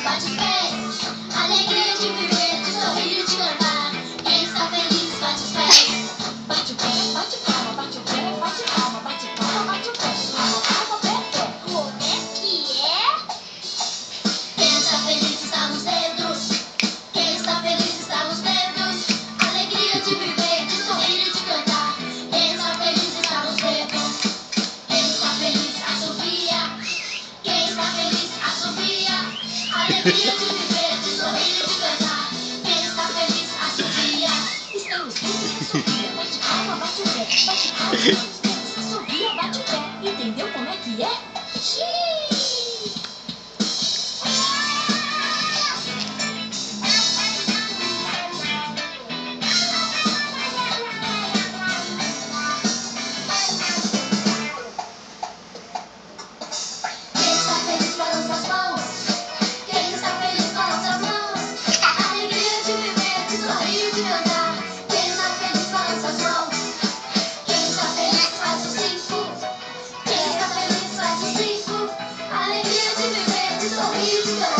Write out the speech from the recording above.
bate os pés. Alegria de viver, de sorrir e de cantar. Quem está feliz, bate os pés. Bate o pé, bate palma, bate o pé, bate palma, bate palma, bate o pé. Palma, palma, pé, pé. Como é que é? Quem está feliz está nos dedos. Quem está feliz está nos dedos. Alegria de viver, de sorrir e de cantar. Quem está feliz está nos dedos. Quem está feliz assovia. Quem está feliz assovia. Alegria de viver, de sorrir e de cantar. Quem está feliz assovia. Está nos dedos, assovia. Bate palma, bate o pé. Bate palma, bate os dedos. Assovia, bate o pé. Entendeu como é que é? Xiii! Quem está feliz balança as mãos. Quem está feliz balança as mãos. Alegria de viver, de sorrir e de cantar. Quem está feliz balança as mãos. Quem está feliz faz o 5. Quem está feliz faz o 5. Alegria de viver, de sorrir e de cantar.